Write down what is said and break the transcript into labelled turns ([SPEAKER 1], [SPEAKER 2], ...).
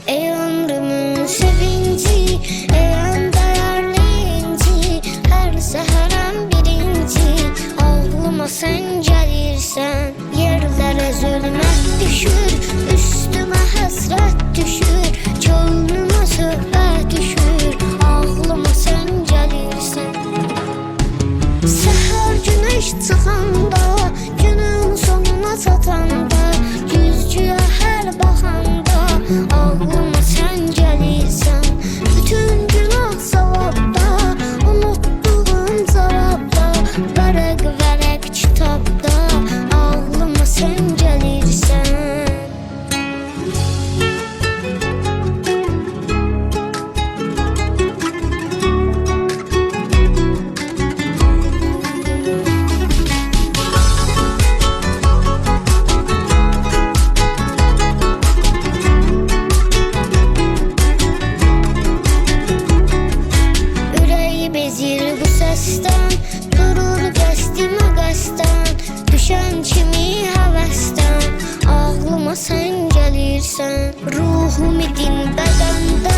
[SPEAKER 1] Ey ömrümün sevinci, ey en değerli inci, her seherem birinci, ağlıma sen gelirsen. Yerlere zulmet düşür, üstüme hasret düşür, könlüme söhbət düşür, ağlıma sen gelirsen. Seher güneş çıxanda, günün sonuna çatanda, güzgüyə hər baxanda, ağlıma sen gelirsen. Bütün günah savabda, unuttuğum cavabda, vərəq vərəq kitabda, ağlıma sen gelirsen. Bezir bu səsdən, durur qəstimə qəsdən, düşən kimi həvəsdən, ağlıma sən gəlirsən. Ruhum idin bədəndə,